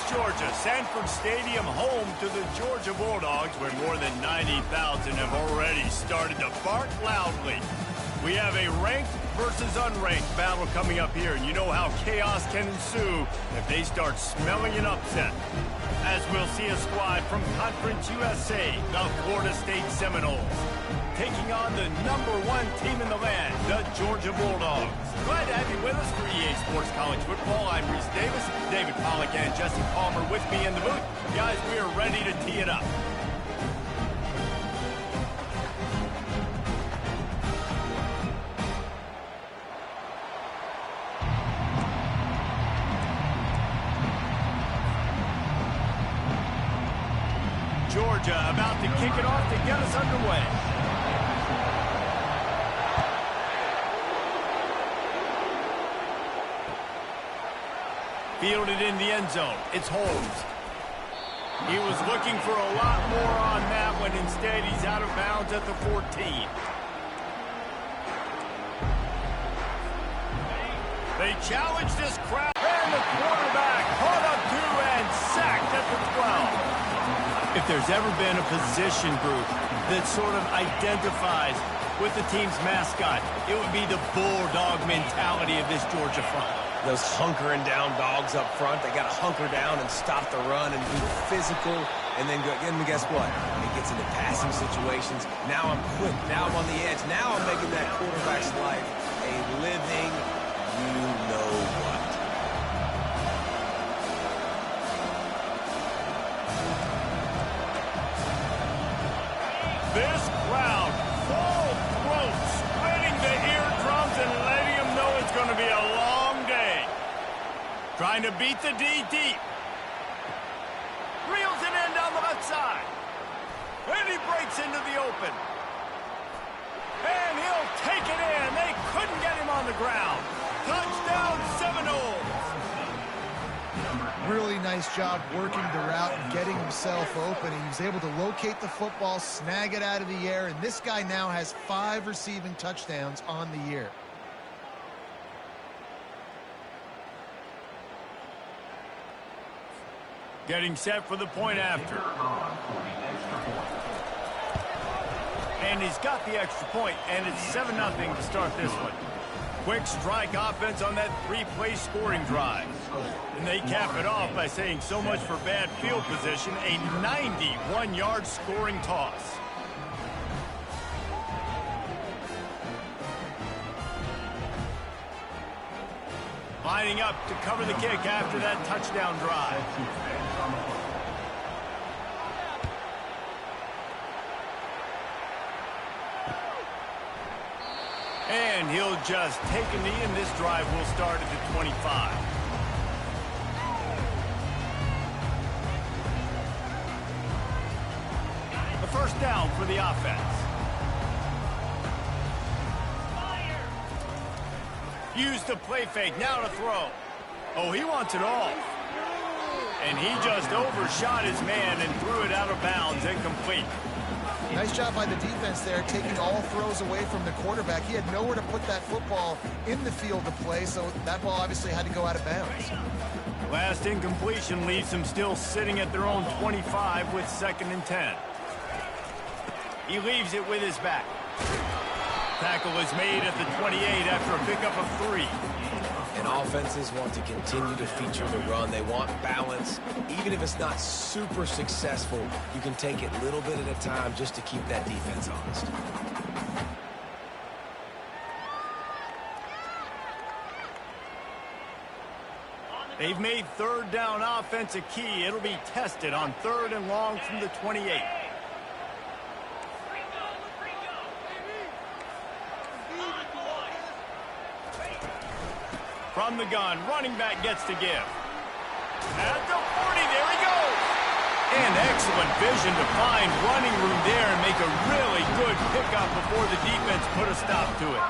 Georgia, Sanford Stadium, home to the Georgia Bulldogs, where more than 90,000 have already started to bark loudly. We have a ranked versus unranked battle coming up here, and you know how chaos can ensue if they start smelling an upset. As we'll see a squad from Conference USA, the Florida State Seminoles, taking on the #1 team in the land, the Georgia Bulldogs. Glad to have you with us for EA Sports College Football. I'm Reese Davis, David Pollack and Jesse Palmer with me in the booth. Guys, we are ready to tee it up. Georgia about to kick it off to get us underway. Fielded in the end zone. It's Holmes. He was looking for a lot more on that one. Instead, he's out of bounds at the 14. They challenge this crowd. And the quarterback caught up to and sacked at the 12. If there's ever been a position group that sort of identifies with the team's mascot, it would be the bulldog mentality of this Georgia front. Those hunkering down dogs up front, they got to hunker down and stop the run and be physical. And then guess what? It gets into passing situations. Now I'm quick. Now I'm on the edge. Now I'm making that quarterback's life a living you-know-what. This crowd, full throat, spreading the eardrums and letting them know it's going to be a long day. Trying to beat the D deep. Reels it in down the left side. And he breaks into the open. And he'll take it in. They couldn't get him on the ground. Touchdown Seminoles. Really nice job working the route and getting himself open. He was able to locate the football, snag it out of the air, and this guy now has 5 receiving touchdowns on the year. Getting set for the point after. And he's got the extra point, and it's 7-0 to start this one. Quick strike offense on that 3-play scoring drive. And they cap it off by saying so much for bad field position, a 91-yard scoring toss. Lining up to cover the kick after that touchdown drive. And he'll just take a knee, and this drive will start at the 25. The first down for the offense. Use the play fake, now to throw. Oh, he wants it all. And he just overshot his man and threw it out of bounds, incomplete. Nice job by the defense there, taking all throws away from the quarterback. He had nowhere to put that football in the field to play, so that ball obviously had to go out of bounds. Last incompletion leaves them still sitting at their own 25 with 2nd and 10. He leaves it with his back. Tackle is made at the 28 after a pickup of 3. And offenses want to continue to feature the run. They want balance. Even if it's not super successful, you can take it little bit at a time just to keep that defense honest. They've made 3rd down offense a key. It'll be tested on 3rd and long from the 28. From the gun, running back gets to give. At the 40, there he goes. And excellent vision to find running room there and make a really good pickup before the defense put a stop to it.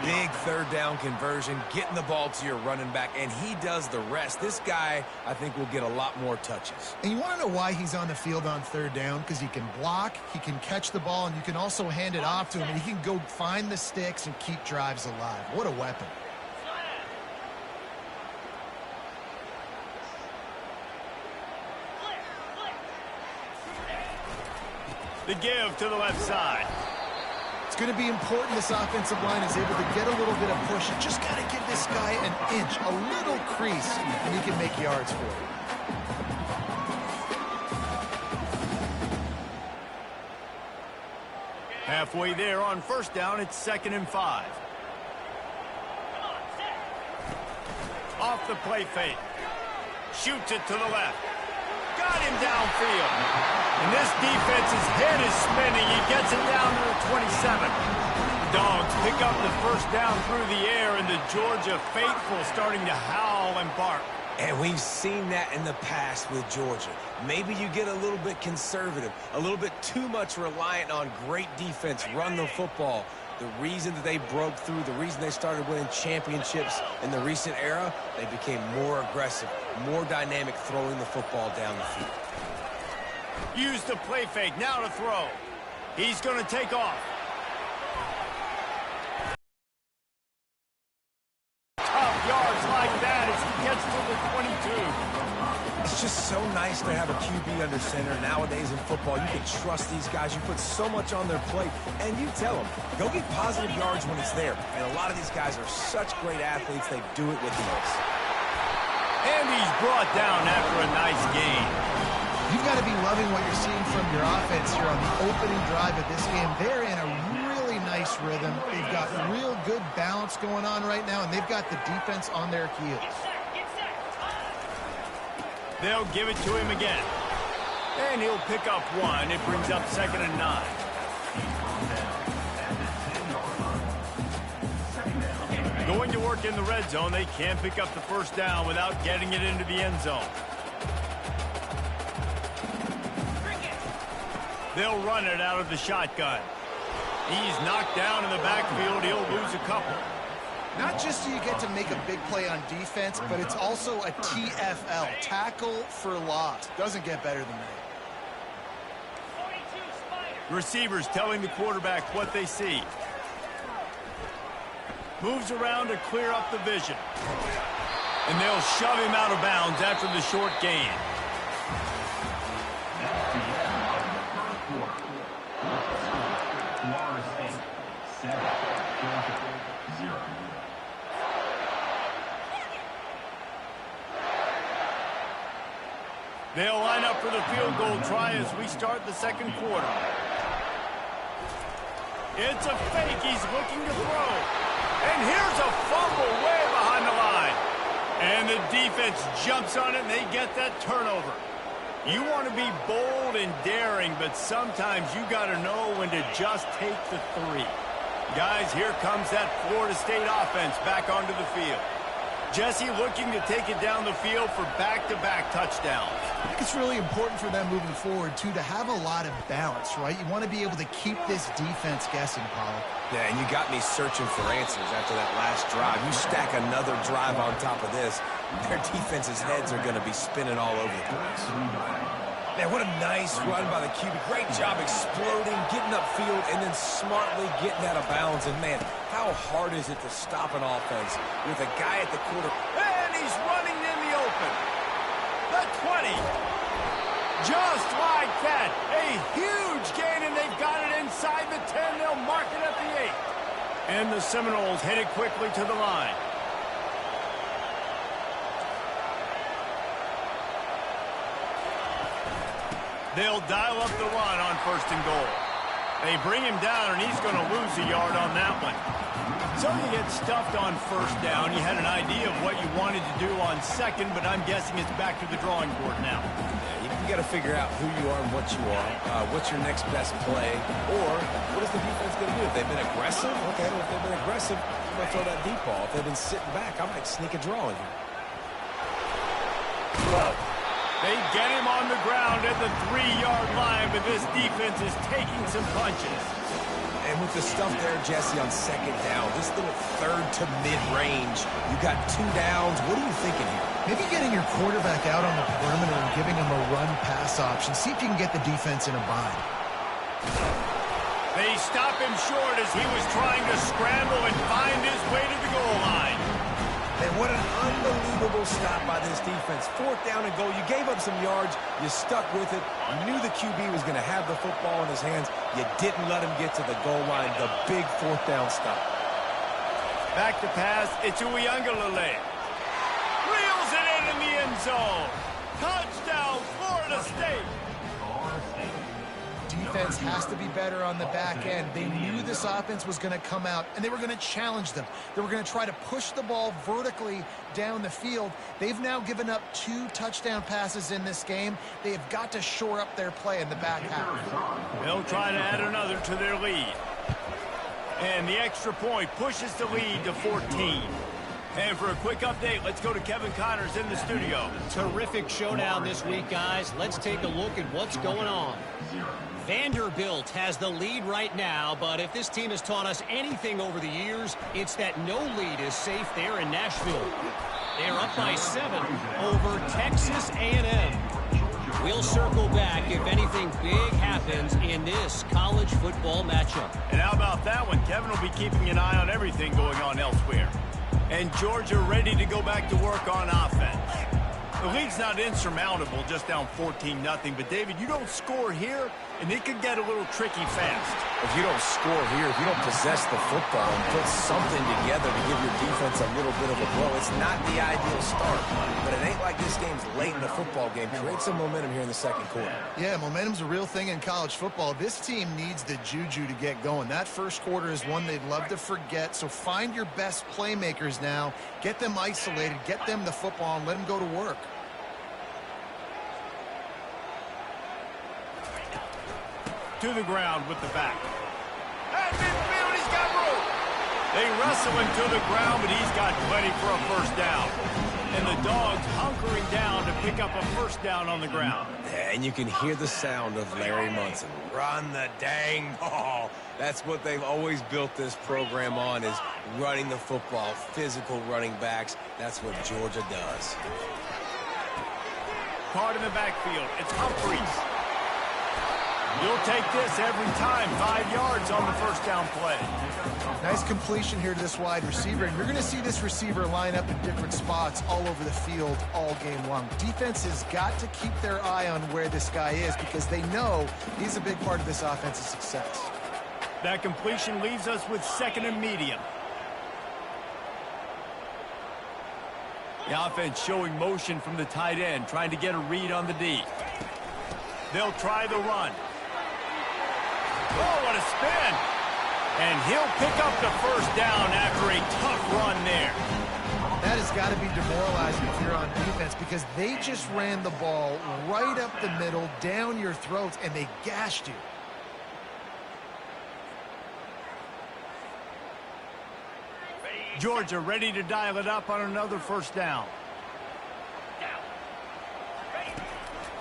Big 3rd down conversion, getting the ball to your running back, and he does the rest. This guy, I think, will get a lot more touches. And you want to know why he's on the field on 3rd down? Because he can block, he can catch the ball, and you can also hand it off to him, and he can go find the sticks and keep drives alive. What a weapon. The give to the left side. It's going to be important this offensive line is able to get a little bit of push. You just got to give this guy an inch, a little crease, and he can make yards for you. Halfway there on first down, it's 2nd and 5. Off the play fake. Shoots it to the left. Got him downfield. And this defense's head is spinning. He gets it down to the 27. Dogs pick up the first down through the air, and the Georgia faithful starting to howl and bark. And we've seen that in the past with Georgia. Maybe you get a little bit conservative, a little bit too much reliant on great defense, run the football. The reason that they broke through, the reason they started winning championships in the recent era, they became more aggressive, more dynamic throwing the football down the field. Use the play fake, now to throw. He's going to take off. Tough yards like that as he gets to the 22. It's just so nice to have a QB under center. Nowadays in football, you can trust these guys. You put so much on their plate, and you tell them, go get positive yards when it's there. And a lot of these guys are such great athletes, they do it with ease. And he's brought down after a nice gain. You've got to be loving what you're seeing from your offense here on the opening drive of this game. They're in a really nice rhythm. They've got real good balance going on right now, and they've got the defense on their heels. They'll give it to him again. And he'll pick up one. It brings up 2nd and 9. Going to work in the red zone. They can't pick up the first down without getting it into the end zone. They'll run it out of the shotgun. He's knocked down in the backfield. He'll lose a couple. Not just do you get to make a big play on defense, but it's also a TFL, tackle for loss. Doesn't get better than that. Receivers telling the quarterback what they see. Moves around to clear up the vision. And they'll shove him out of bounds after the short gain. They'll line up for the field goal try as we start the second quarter. It's a fake. He's looking to throw. And here's a fumble way behind the line. And the defense jumps on it, and they get that turnover. You want to be bold and daring, but sometimes you got to know when to just take the 3. Guys, here comes that Florida State offense back onto the field. Jesse looking to take it down the field for back-to-back touchdowns. I think it's really important for them moving forward, too, to have a lot of balance, right? You want to be able to keep this defense guessing, Pollock. Yeah, and you got me searching for answers after that last drive. You stack another drive on top of this, their defense's heads are going to be spinning all over the place. Man, what a nice run by the QB. Great job exploding, getting upfield, and then smartly getting out of bounds. And, man, how hard is it to stop an offense with a guy at the quarter? And he's running in the open. The 20. Just like that. A huge gain, and they've got it inside the 10. They'll mark it at the 8. And the Seminoles headed quickly to the line. They'll dial up the run on 1st and goal. They bring him down, and he's going to lose a yard on that one. So you get stuffed on 1st down. You had an idea of what you wanted to do on 2nd, but I'm guessing it's back to the drawing board now. Yeah, you got to figure out who you are and what you are. What's your next best play? Or what is the defense going to do? If they've been aggressive, okay, well, if they've been aggressive, I'm going to throw that deep ball. If they've been sitting back, I might sneak a draw in here. They get him on the ground at the 3-yard line, but this defense is taking some punches. And with the stuff there, Jesse, on 2nd down, this little 3rd to mid-range, you got 2 downs. What are you thinking here? Maybe getting your quarterback out on the perimeter and giving him a run-pass option. See if you can get the defense in a bind. They stop him short as he was trying to scramble and find his way to the goal line. And what an unbelievable stop by this defense. 4th down and goal. You gave up some yards. You stuck with it. You knew the QB was going to have the football in his hands. You didn't let him get to the goal line. The big 4th down stop. Back to pass. It's Uiagalelei. Reels it in the end zone. Touchdown, Florida State. Defense has to be better on the back end. They knew this offense was going to come out, and they were going to challenge them. They were going to try to push the ball vertically down the field. They've now given up 2 touchdown passes in this game. They have got to shore up their play in the back half. They'll try to add another to their lead. And the extra point pushes the lead to 14. And for a quick update, let's go to Kevin Connors in the studio. Terrific showdown this week, guys. Let's take a look at what's going on. Vanderbilt has the lead right now, but if this team has taught us anything over the years, it's that no lead is safe there in Nashville. They're up by 7 over Texas A&M. We'll circle back if anything big happens in this college football matchup. And how about that one? Kevin will be keeping an eye on everything going on elsewhere. And Georgia ready to go back to work on offense. The lead's not insurmountable, just down 14-0. But, David, you don't score here, and it could get a little tricky fast. If you don't score here, if you don't possess the football and put something together to give your defense a little bit of a blow, it's not the ideal start. But it ain't like this game's late in the football game. Create some momentum here in the second quarter. Yeah, momentum's a real thing in college football. This team needs the juju to get going. That first quarter is one they'd love to forget. So find your best playmakers now. Get them isolated. Get them the football and let them go to work. To the ground with the back. At midfield, he's got room. They wrestle him to the ground, but he's got plenty for a first down. And the Dogs hunkering down to pick up a first down on the ground. And you can hear the sound of Larry Munson. Run the dang ball. That's what they've always built this program on, is running the football, physical running backs. That's what Georgia does. Caught in the backfield. It's Humphreys. You'll take this every time. 5 yards on the first down play. Nice completion here to this wide receiver. And you're going to see this receiver line up in different spots all over the field all game long. Defense has got to keep their eye on where this guy is because they know he's a big part of this offense's success. That completion leaves us with 2nd and medium. The offense showing motion from the tight end, trying to get a read on the D. They'll try the run. Oh, what a spin. And he'll pick up the first down after a tough run there. That has got to be demoralizing if you're on defense because they just ran the ball right up the middle, down your throats, and they gashed you. Georgia ready to dial it up on another first down.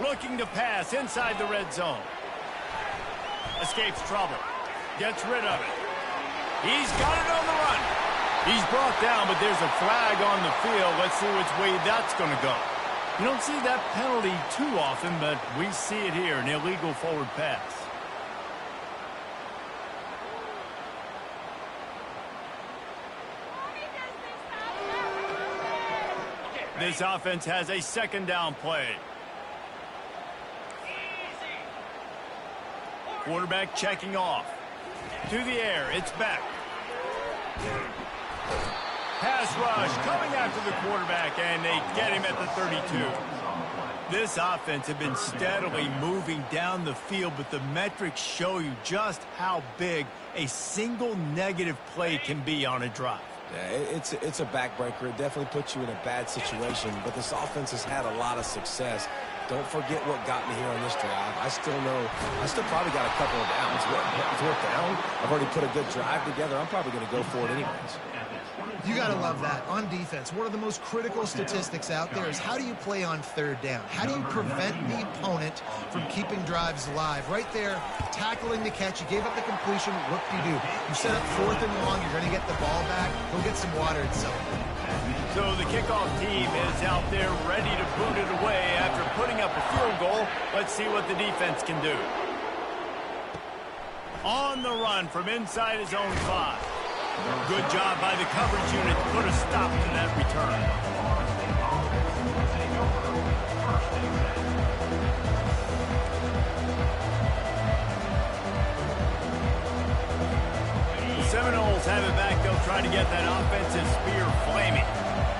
Looking to pass inside the red zone. Escapes trouble. Gets rid of it. He's got it on the run. He's brought down, but there's a flag on the field. Let's see which way that's going to go. You don't see that penalty too often, but we see it here, an illegal forward pass. This offense has a 2nd down play. Quarterback checking off. To the air, it's back. Pass rush coming after the quarterback, and they get him at the 32. This offense has been steadily moving down the field, but the metrics show you just how big a single negative play can be on a drive. Yeah, it's a backbreaker. It definitely puts you in a bad situation, but this offense has had a lot of success. Don't forget what got me here on this drive. I still probably got a couple of downs. 4th down, I've already put a good drive together. I'm probably going to go for it anyways. You got to love that. On defense, one of the most critical statistics out there is how do you play on 3rd down? How do you prevent the opponent from keeping drives alive? Right there, tackling the catch. You gave up the completion. What do? You set up 4th and long. You're going to get the ball back. Go get some water and celebrate. So the kickoff team is out there ready to boot it away after putting up a field goal. Let's see what the defense can do. On the run from inside his own 5. Good job by the coverage unit to put a stop to that return. The Seminoles have it back. They'll try to get that offensive spear flaming.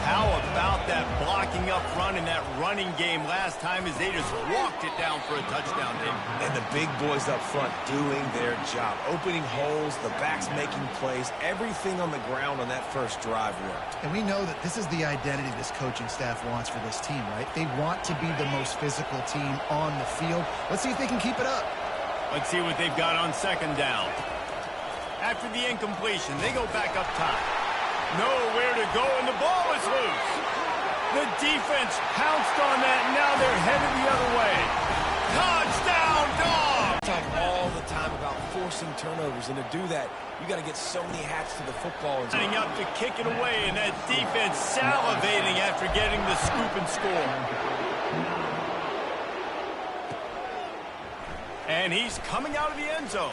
How about that blocking up front in that running game last time as they just walked it down for a touchdown, Dave? And the big boys up front doing their job. Opening holes, the backs making plays, everything on the ground on that first drive worked. And we know that this is the identity this coaching staff wants for this team, right? They want to be the most physical team on the field. Let's see if they can keep it up. Let's see what they've got on second down. After the incompletion, they go back up top. Nowhere to go, and the ball is loose. The defense pounced on that, and now they're headed the other way. Touchdown, Dog! Talk all the time about forcing turnovers, and to do that, you got to get so many hats to the football. Setting up to kick it away, and that defense salivating after getting the scoop and score. And he's coming out of the end zone.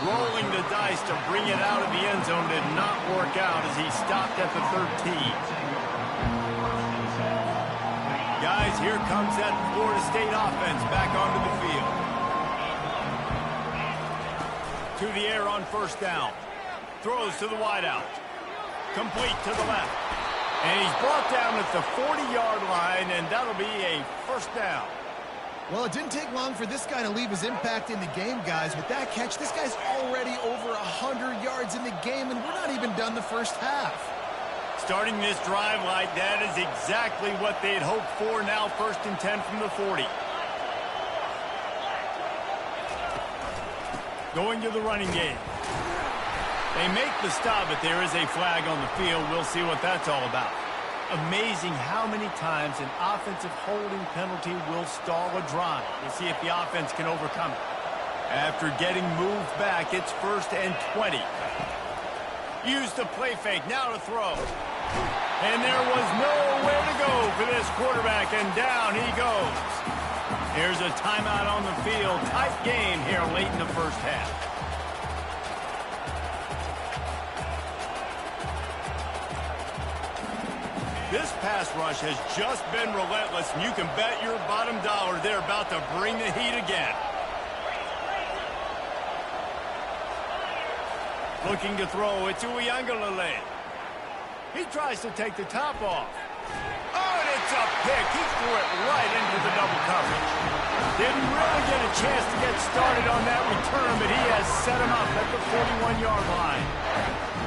Rolling the dice to bring it out of the end zone did not work out as he stopped at the 13. Guys, here comes that Florida State offense back onto the field. To the air on first down. Throws to the wideout. Complete to the left. And he's brought down at the 40-yard line, and that'll be a first down. Well, it didn't take long for this guy to leave his impact in the game, guys. With that catch, this guy's already over 100 yards in the game, and we're not even done the first half. Starting this drive like that is exactly what they'd hoped for. Now 1st and 10 from the 40. Going to the running game. They make the stop, but there is a flag on the field. We'll see what that's all about. Amazing how many times an offensive holding penalty will stall a drive. We'll see if the offense can overcome it. After getting moved back, it's 1st and 20. Use the play fake, now to throw. And there was nowhere to go for this quarterback, and down he goes. Here's a timeout on the field. Tight game here late in the first half. This pass rush has just been relentless, and you can bet your bottom dollar they're about to bring the heat again. Looking to throw it to Uiagalelei. He tries to take the top off. Oh, and it's a pick. He threw it right into the double coverage. Didn't really get a chance to get started on that return, but he has set him up at the 41-yard line.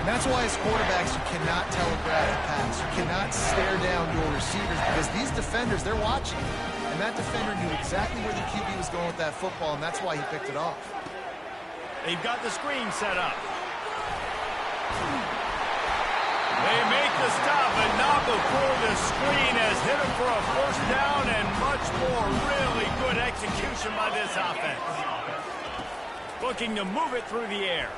And that's why as quarterbacks, you cannot telegraph the pass. You cannot stare down your receivers because these defenders, they're watching. And that defender knew exactly where the QB was going with that football, and that's why he picked it off. They've got the screen set up. They make the stop, but not before the screen has hit him for a first down and much more. Really good execution by this offense. Looking to move it through the air.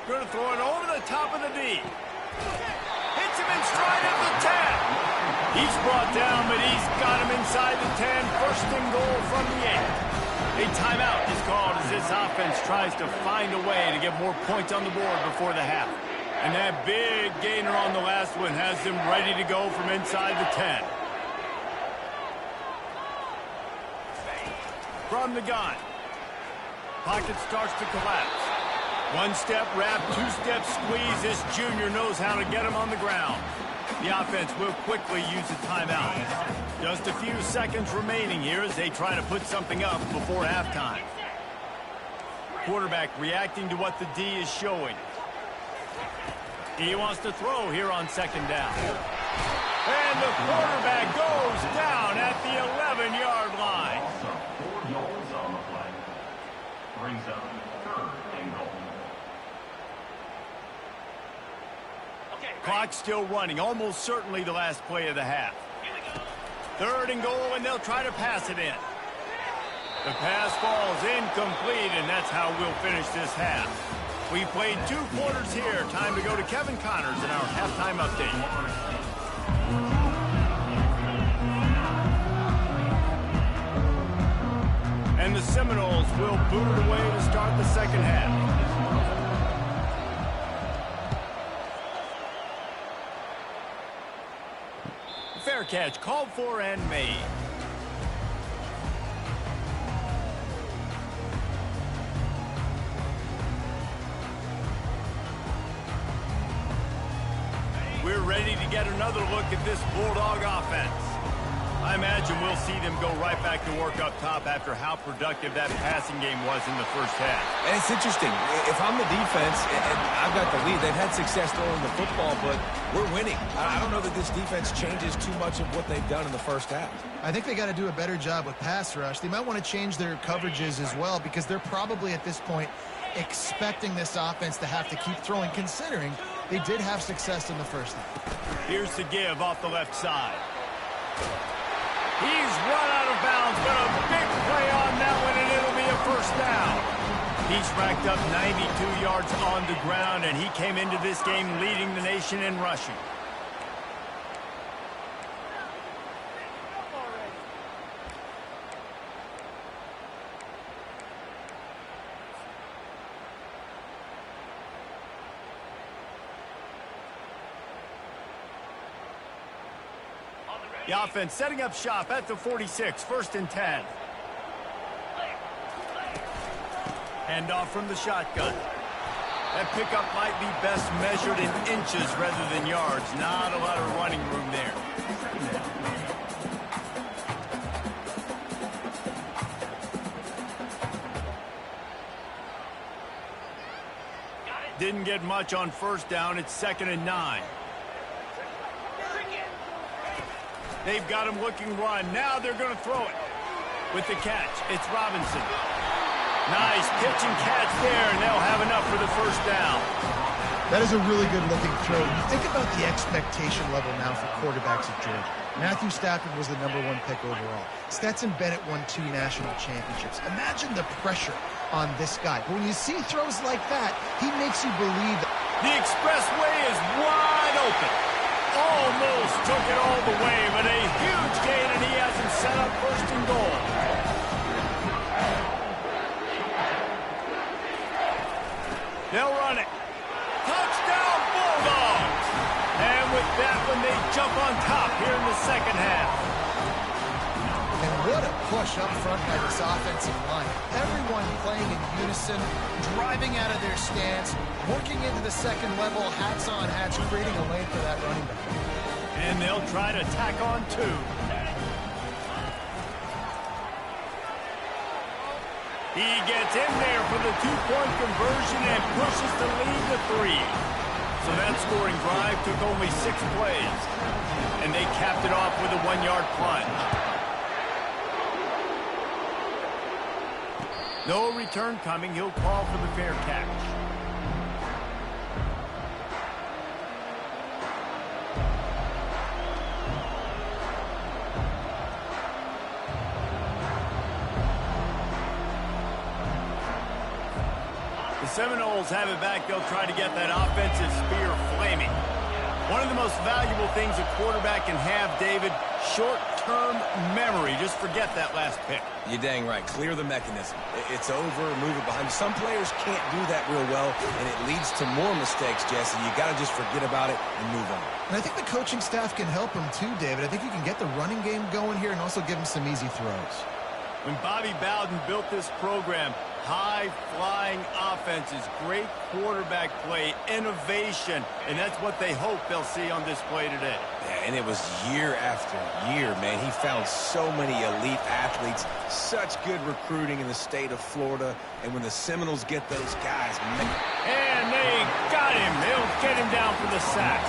Going to throw it over the top of the D. Hits him in stride at the 10. He's brought down, but he's got him inside the 10. 1st and goal from the 8. A timeout is called as this offense tries to find a way to get more points on the board before the half. And that big gainer on the last one has them ready to go from inside the 10. From the gun. Pocket starts to collapse. 1-step wrap, 2-step squeeze. This junior knows how to get him on the ground. The offense will quickly use a timeout. Just a few seconds remaining here as they try to put something up before halftime. Quarterback reacting to what the D is showing. He wants to throw here on 2nd down. And the quarterback goes down at the 11-yard line. Also, 4 yards on the play. Brings up 3rd and goal. Clock still running, almost certainly the last play of the half. 3rd and goal, and they'll try to pass it in. The pass falls incomplete, and that's how we'll finish this half. We played 2 quarters here. Time to go to Kevin Connors in our halftime update. And the Seminoles will boot it away to start the second half. catch, called for and made. We're ready to get another look at this Bulldog offense. I imagine we'll see them go right back to work up top after how productive that passing game was in the first half. And it's interesting. If I'm the defense and I've got the lead, they've had success throwing the football, but we're winning. I don't know that this defense changes too much of what they've done in the first half. I think they got to do a better job with pass rush. They might want to change their coverages as well because they're probably at this point expecting this offense to have to keep throwing, considering they did have success in the first half. Here's the give off the left side. He's run out of bounds, but a big play on that one, and it'll be a first down. He's racked up 92 yards on the ground, and he came into this game leading the nation in rushing. The offense setting up shop at the 46, 1st and 10. Handoff from the shotgun. That pickup might be best measured in inches rather than yards. Not a lot of running room there. Didn't get much on first down. It's 2nd and 9. They've got him looking run. Now they're going to throw it. With the catch, it's Robinson. Nice pitch and catch there, and they'll have enough for the first down. That is a really good-looking throw. You think about the expectation level now for quarterbacks at Georgia. Matthew Stafford was the #1 pick overall. Stetson Bennett won 2 national championships. Imagine the pressure on this guy. But when you see throws like that, he makes you believe that. The expressway is wide open. Almost took it all the way, but a huge gain, and he has him set up 1st and goal. They'll run it. Touchdown, Bulldogs! And with that one, they jump on top here in the second half. And what a push up front by this offensive line. Everyone playing in unison, driving out of their stance, working into the second level, hats on hats, creating a lane for that running back. And they'll try to tack on 2. He gets in there for the 2-point conversion and pushes the lead to 3. So that scoring drive took only 6 plays. And they capped it off with a 1-yard plunge. No return coming. He'll call for the fair catch. The Seminoles have it back. They'll try to get that offensive spear flaming. One of the most valuable things a quarterback can have, David, short-term memory. Just forget that last pick. You're dang right. Clear the mechanism. It's over, move it behind you. Some players can't do that real well, and it leads to more mistakes, Jesse. You got to just forget about it and move on. And I think the coaching staff can help him too, David. I think you can get the running game going here and also give him some easy throws. When Bobby Bowden built this program, high-flying offenses, great quarterback play, innovation, and that's what they hope they'll see on display today. Yeah, and it was year after year, man. He found so many elite athletes, such good recruiting in the state of Florida, and when the Seminoles get those guys, man. And they got him. They'll get him down for the sack.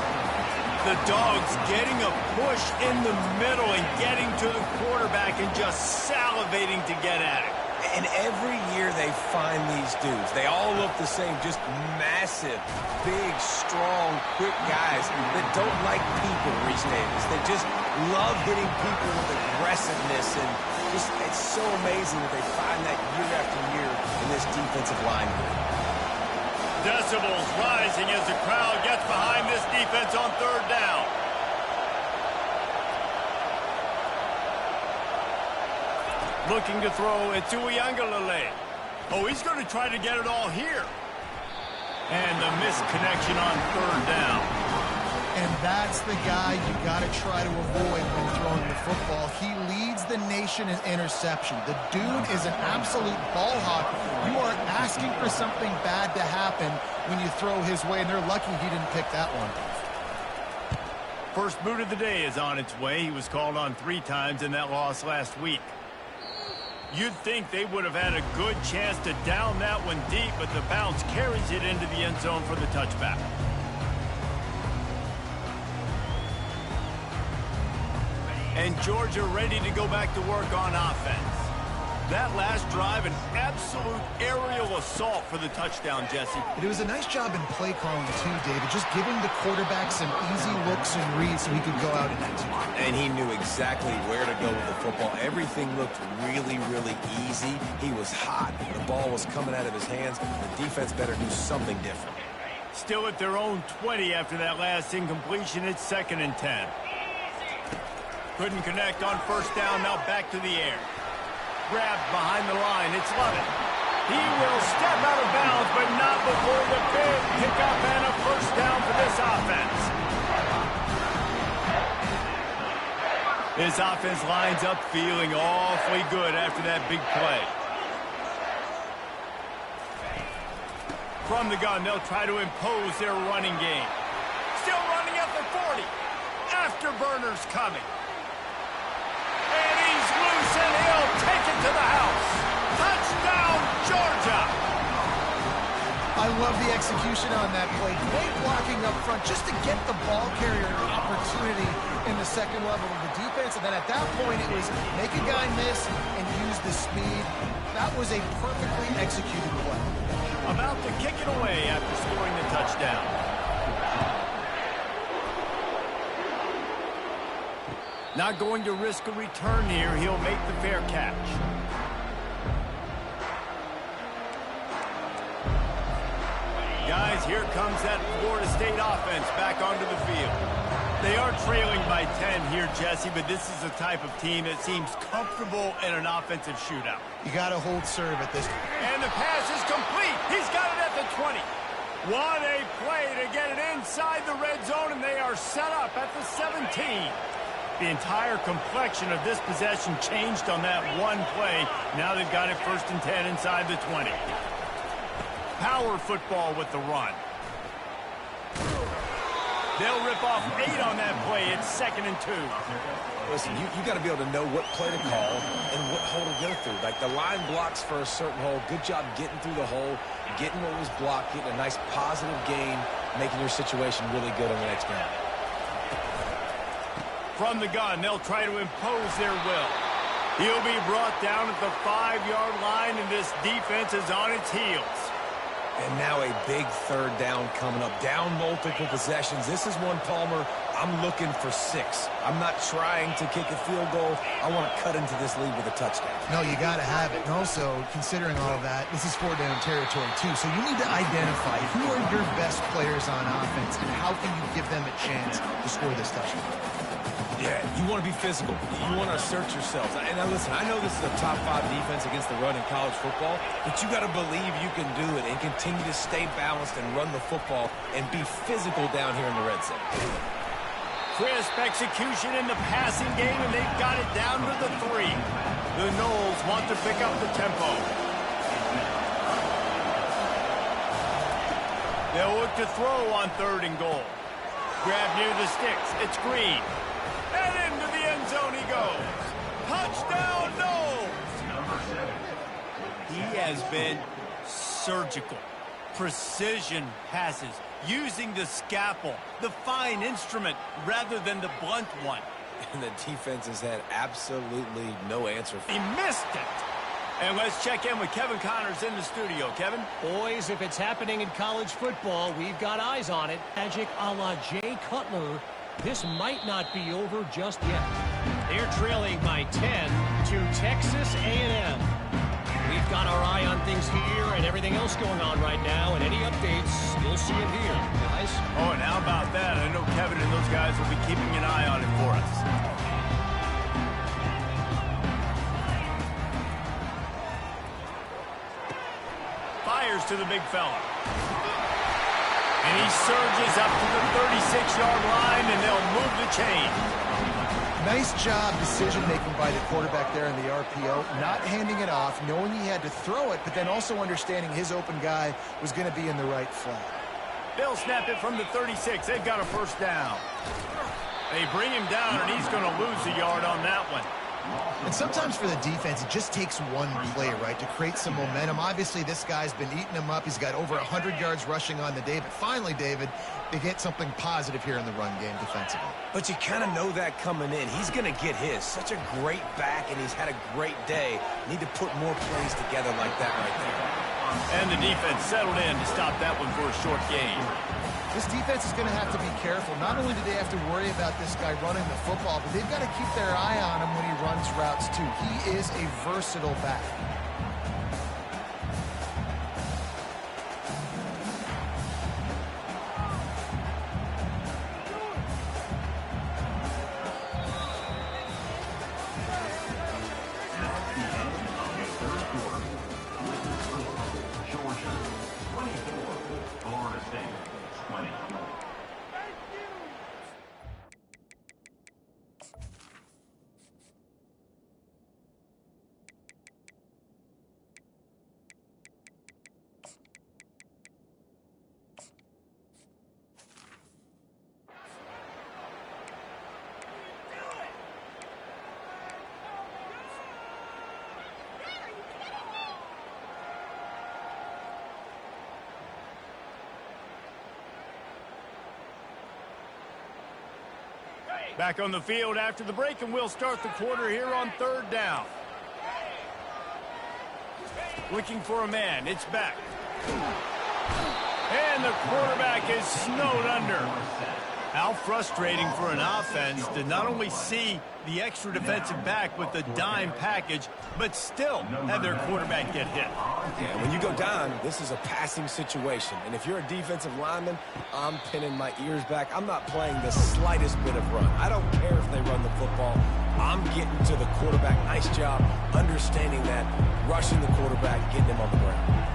The Dogs getting a push in the middle and getting to the quarterback and just salivating to get at it. And every year they find these dudes. They all look the same, just massive, big, strong, quick guys that don't like people, Reese Davis. They just love hitting people with aggressiveness, and just it's so amazing that they find that year after year in this defensive line group. Decibels rising as the crowd gets behind this defense on 3rd down. Looking to throw, it's Uiagalelei. Oh, he's going to try to get it all here. And the missed connection on 3rd down. And that's the guy you got to try to avoid when throwing the football. He leads the nation in interception. The dude is an absolute ball hawk. You are asking for something bad to happen when you throw his way, and they're lucky he didn't pick that one. First boot of the day is on its way. He was called on 3 times in that loss last week. You'd think they would have had a good chance to down that one deep, but the bounce carries it into the end zone for the touchback. And Georgia ready to go back to work on offense. That last drive, an absolute aerial assault for the touchdown, Jesse. It was a nice job in play calling, too, David. Just giving the quarterback some easy looks and reads so he could go out and execute. And he knew exactly where to go with the football. Everything looked really, really easy. He was hot. The ball was coming out of his hands. The defense better do something different. Still at their own 20 after that last incompletion. It's 2nd and 10. Couldn't connect on first down. Now back to the air. Grabbed behind the line. It's Lovett. He will step out of bounds, but not before the big pickup and a first down for this offense. This offense lines up feeling awfully good after that big play. From the gun, they'll try to impose their running game. Still running at the 40. Afterburners coming. And he's loose, and he'll take it to the house. Touchdown, Georgia! I love the execution on that play. Great blocking up front just to get the ball carrier an opportunity in the second level of the defense. And then at that point, it was make a guy miss and use the speed. That was a perfectly executed play. About to kick it away after scoring the touchdown. Not going to risk a return here. He'll make the fair catch. Guys, here comes that Florida State offense back onto the field. They are trailing by 10 here, Jesse, but this is the type of team that seems comfortable in an offensive shootout. You got to hold serve at this point. And the pass is complete. He's got it at the 20. What a play to get it inside the red zone, and they are set up at the 17. The entire complexion of this possession changed on that one play. Now they've got it 1st and 10 inside the 20. Power football with the run. They'll rip off 8 on that play. It's 2nd and 2. Listen, you got to be able to know what play to call and what hole to go through. Like the line blocks for a certain hole. Good job getting through the hole, getting what was blocked, getting a nice positive gain, making your situation really good on the next down. From the gun, they'll try to impose their will. He'll be brought down at the 5-yard line, and this defense is on its heels. And now a big 3rd down coming up. Down multiple possessions. This is one, Palmer, I'm looking for 6. I'm not trying to kick a field goal. I want to cut into this lead with a touchdown. No, you got to have it. And also, considering all of that, this is 4-down territory, too. So you need to identify who are your best players on offense and how can you give them a chance to score this touchdown. Yeah, you want to be physical. You want to assert yourselves. And now listen, I know this is a top 5 defense against the run in college football, but you got to believe you can do it and continue to stay balanced and run the football and be physical down here in the red zone. Crisp execution in the passing game, and they've got it down to the 3. The Noles want to pick up the tempo. They'll look to throw on 3rd and goal. Grab near the sticks. It's Green. And into the end zone he goes. Touchdown, Noles! He has been surgical. Precision passes, using the scalpel, the fine instrument, rather than the blunt one. And the defense has had absolutely no answer for He missed it. And let's check in with Kevin Connors in the studio. Kevin? Boys, if it's happening in college football, we've got eyes on it. Magic a la Jay Cutler. This might not be over just yet. They're trailing by 10 to Texas A&M. We've got our eye on things here and everything else going on right now, and any updates, you'll see it here, guys. Oh, and how about that? I know Kevin and those guys will be keeping an eye on it for us. Fires to the big fella. And he surges up to the 36-yard line, and they'll move the chain. Nice job decision-making by the quarterback there in the RPO, not handing it off, knowing he had to throw it, but then also understanding his open guy was going to be in the right flat. They'll snap it from the 36. They've got a first down. They bring him down, and he's going to lose a yard on that one. And sometimes for the defense, it just takes one play, right, to create some momentum. Obviously, this guy's been eating them up. He's got over 100 yards rushing on the day. But finally, David, they get something positive here in the run game defensively. But you kind of know that coming in. He's going to get his. Such a great back, and he's had a great day. Need to put more plays together like that right there. And the defense settled in to stop that one for a short gain. This defense is going to have to be careful. Not only do they have to worry about this guy running the football, but they've got to keep their eye on him when he runs routes, too. He is a versatile back. Back on the field after the break, and we'll start the quarter here on third down. Looking for a man. It's back. And the quarterback is snowed under. How frustrating for an offense to not only see the extra defensive back with the dime package, but still have their quarterback get hit. Yeah, when you go down, this is a passing situation. And if you're a defensive lineman, I'm pinning my ears back. I'm not playing the slightest bit of run. I don't care if they run the football. I'm getting to the quarterback. Nice job understanding that, rushing the quarterback, getting him on the ground.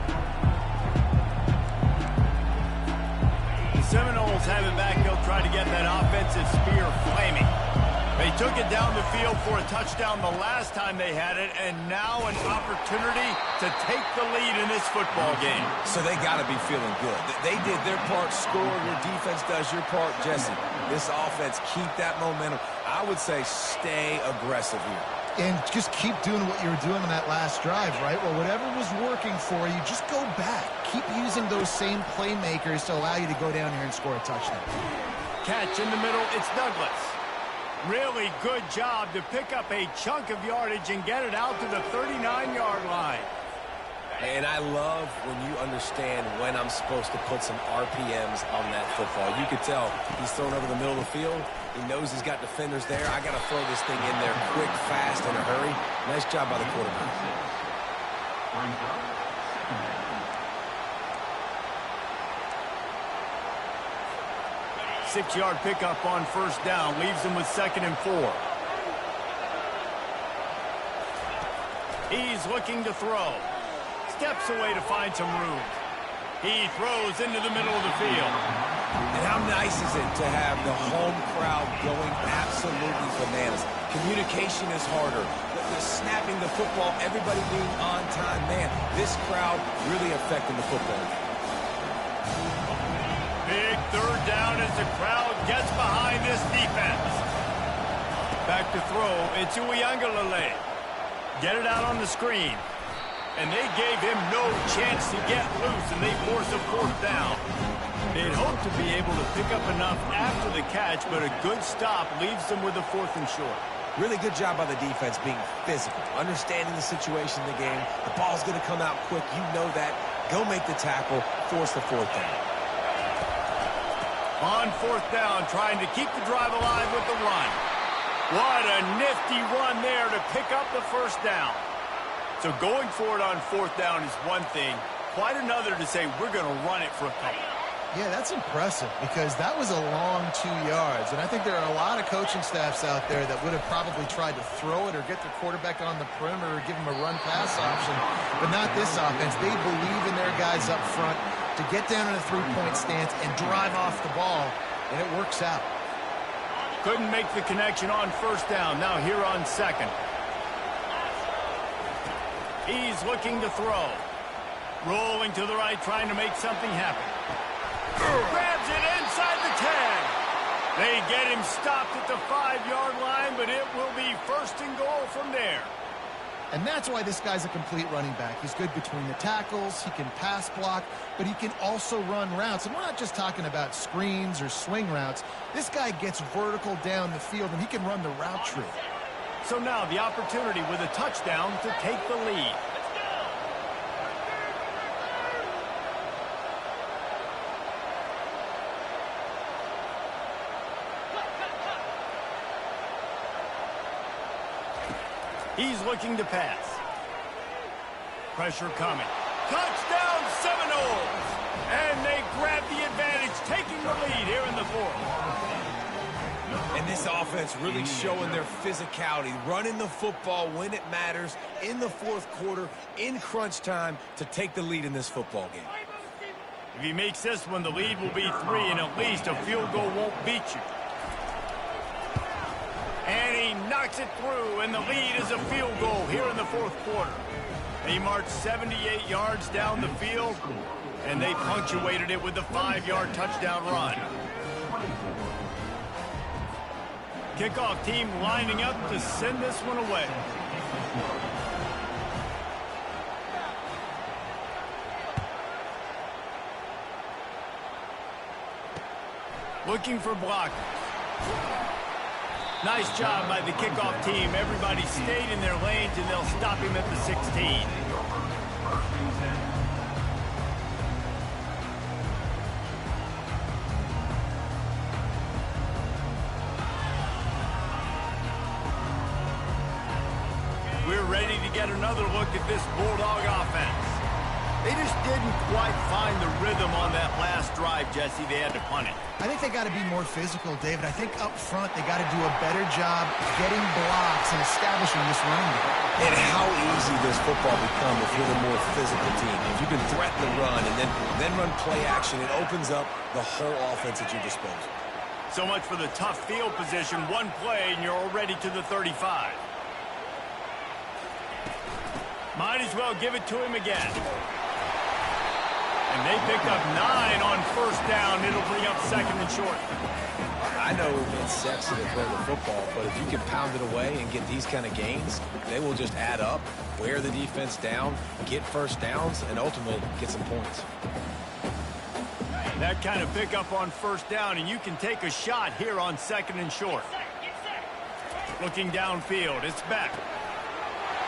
Seminoles have it back. They'll try to get that offensive spear flaming. They took it down the field for a touchdown the last time they had it, and now an opportunity to take the lead in this football game. So they got to be feeling good. They did their part, score. Your defense does your part, Jesse. This offense, keep that momentum. I would say stay aggressive here. And just keep doing what you were doing on that last drive, right? Well, whatever was working for you, just go back. Keep using those same playmakers to allow you to go down here and score a touchdown. Catch in the middle, it's Douglas. Really good job to pick up a chunk of yardage and get it out to the 39-yard line. And I love when you understand when I'm supposed to put some RPMs on that football. You could tell he's thrown over the middle of the field. He knows he's got defenders there. I got to throw this thing in there quick, fast, in a hurry. Nice job by the quarterback. 6-yard pickup on first down. Leaves him with 2nd and 4. He's looking to throw. Steps away to find some room. He throws into the middle of the field. And how nice is it to have the home crowd going absolutely bananas? Communication is harder. The snapping the football, everybody being on time. Man, this crowd really affecting the football game. Big third down as the crowd gets behind this defense. Back to throw. It's Uiagalelei. Get it out on the screen. And they gave him no chance to get loose, and they force a 4th down. They'd hoped to be able to pick up enough after the catch, but a good stop leaves them with a 4th and short. Really good job by the defense being physical, understanding the situation in the game. The ball's going to come out quick. You know that. Go make the tackle, force the 4th down. On 4th down, trying to keep the drive alive with the run. What a nifty run there to pick up the 1st down. So going for it on 4th down is one thing. Quite another to say we're going to run it for a couple. Yeah, that's impressive because that was a long 2 yards. And I think there are a lot of coaching staffs out there that would have probably tried to throw it or get their quarterback on the perimeter or give him a run-pass option. But not this offense. They believe in their guys up front. to get down in a three-point stance and drive off the ball, and it works out. Couldn't make the connection on first down. Now here on second. He's looking to throw. Rolling to the right, trying to make something happen. Grabs it inside the 10. They get him stopped at the 5-yard line, but it will be first and goal from there. And that's why this guy's a complete running back. He's good between the tackles, he can pass block, but he can also run routes. And we're not just talking about screens or swing routes. This guy gets vertical down the field, and he can run the route tree. So now the opportunity with a touchdown to take the lead. He's looking to pass. Pressure coming. Touchdown Seminoles! And they grab the advantage, taking the lead here in the fourth. And this offense really showing their physicality, running the football when it matters, in the fourth quarter, in crunch time, to take the lead in this football game. If he makes this one, the lead will be 3, and at least a field goal won't beat you. And he knocks it through, and the lead is a field goal here in the fourth quarter. They marched 78 yards down the field, and they punctuated it with a 5-yard touchdown run. Kickoff team lining up to send this one away. Looking for blockers. Nice job by the kickoff team. Everybody stayed in their lanes, and they'll stop him at the 16. We're ready to get another look at this Bulldog offense. They just didn't quite find the rhythm on that last drive, Jesse. They had to punt it. I think they got to be more physical, David. I think up front they got to do a better job getting blocks and establishing this running game. And how easy does football become if you're the more physical team? If you can threaten the run and then run play action, it opens up the whole offense at your disposal. So much for the tough field position. One play, and you're already to the 35. Might as well give it to him again. And they picked up 9 on first down. It'll bring up second and short. I know it's sexy to throw the football, but if you can pound it away and get these kind of gains, they will just add up, wear the defense down, get first downs, and ultimately get some points. That kind of pickup on first down, and you can take a shot here on second and short. Looking downfield, it's Beck.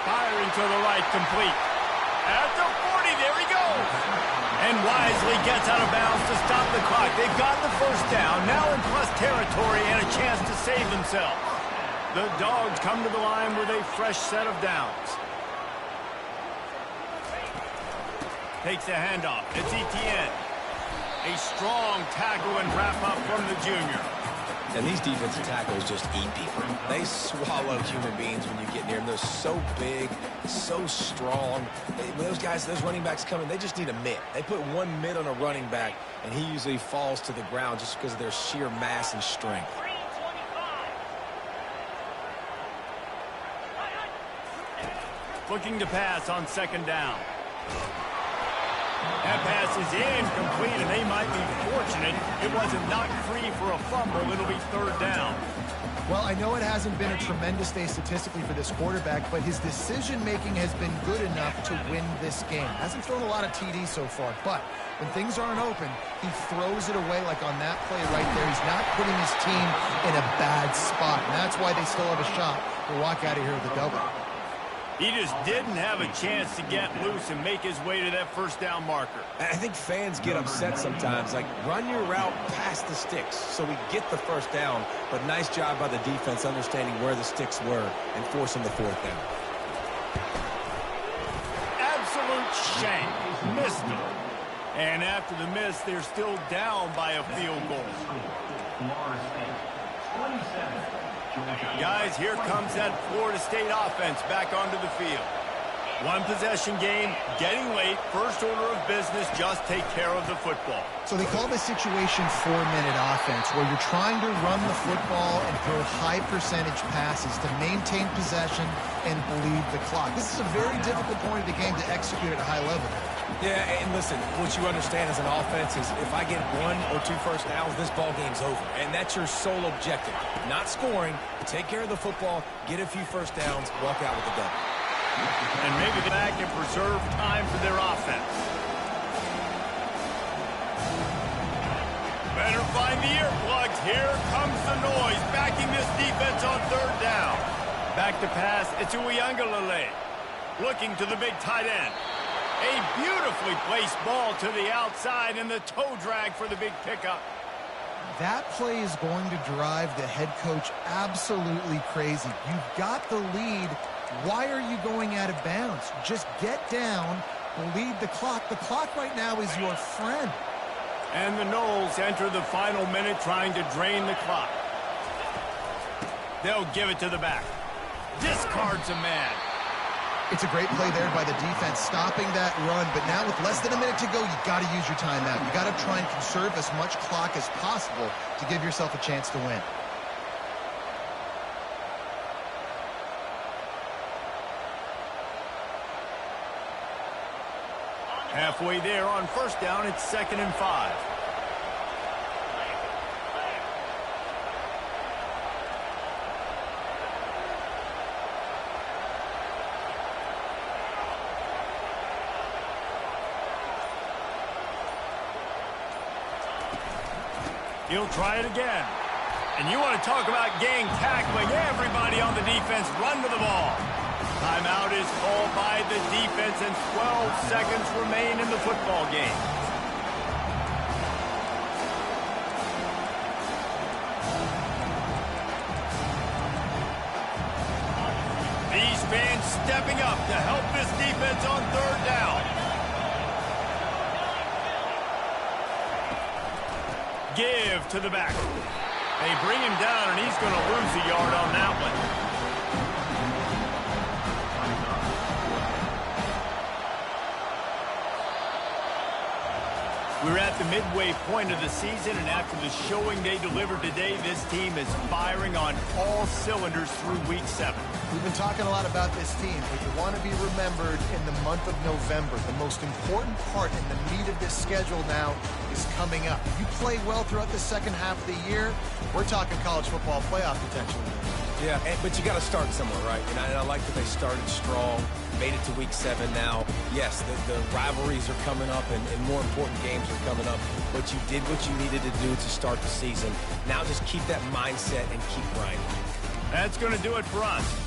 Firing to the right, complete. At the 40, there he goes. And wisely gets out of bounds to stop the clock. They've got the first down, now in plus territory and a chance to save themselves. The Dogs come to the line with a fresh set of downs. Takes a handoff. It's Etienne. A strong tackle and wrap up from the junior. And these defensive tackles just eat people. They swallow human beings when you get near them. They're so big, so strong. When those guys, those running backs come in, they just need a mitt. They put one mitt on a running back, and he usually falls to the ground just because of their sheer mass and strength. Looking to pass on second down. That pass is incomplete, and they might be fortunate it wasn't knocked free for a fumble. It'll be third down. Well, I know it hasn't been a tremendous day statistically for this quarterback, but his decision-making has been good enough to win this game. Hasn't thrown a lot of TDs so far, but when things aren't open, he throws it away like on that play right there. He's not putting his team in a bad spot, and that's why they still have a shot to walk out of here with a double. He just didn't have a chance to get loose and make his way to that first down marker. I think fans get upset sometimes, like run your route past the sticks so we get the first down, but nice job by the defense understanding where the sticks were and forcing the fourth down. Absolute shank. Missed him. And after the miss, they're still down by a field goal. Guys, here comes that Florida State offense back onto the field. One possession game, getting late, first order of business, just take care of the football. So they call this situation 4-minute offense, where you're trying to run the football and throw high percentage passes to maintain possession and bleed the clock. This is a very difficult point of the game to execute at a high level. Yeah, and listen, what you understand as an offense is if I get 1 or 2 first downs, this ball game's over. And that's your sole objective. Not scoring, take care of the football, get a few first downs, walk out with a W. And maybe get back and preserve time for their offense. Better find the earplugs. Here comes the noise, backing this defense on third down. Back to pass, it's Uiagalelei. Looking to the big tight end. A beautifully placed ball to the outside, and the toe drag for the big pickup. That play is going to drive the head coach absolutely crazy. You've got the lead. Why are you going out of bounds? Just get down, lead the clock. The clock right now is your friend. And the Noles enter the final minute trying to drain the clock. They'll give it to the back. Discards a man. It's a great play there by the defense, stopping that run. But now with less than a minute to go, you got to use your timeout. You got to try and conserve as much clock as possible to give yourself a chance to win. Halfway there on first down, it's 2nd and 5. He'll try it again. And you want to talk about gang tackling. Everybody on the defense run to the ball. Timeout is called by the defense, and 12 seconds remain in the football game. These fans stepping up to help this defense on third down. Give to the back. They bring him down, and he's going to lose a yard on that one. We're at the midway point of the season, and after the showing they delivered today, this team is firing on all cylinders through Week 7. We've been talking a lot about this team, but you want to be remembered in the month of November. The most important part in the meat of this schedule now is coming up. If you play well throughout the second half of the year, we're talking college football playoff potential. Yeah, but you got to start somewhere, right? And I like that they started strong, made it to Week 7 now. Yes, the rivalries are coming up, and more important games are coming up, but you did what you needed to do to start the season. Now just keep that mindset and keep grinding. That's going to do it for us.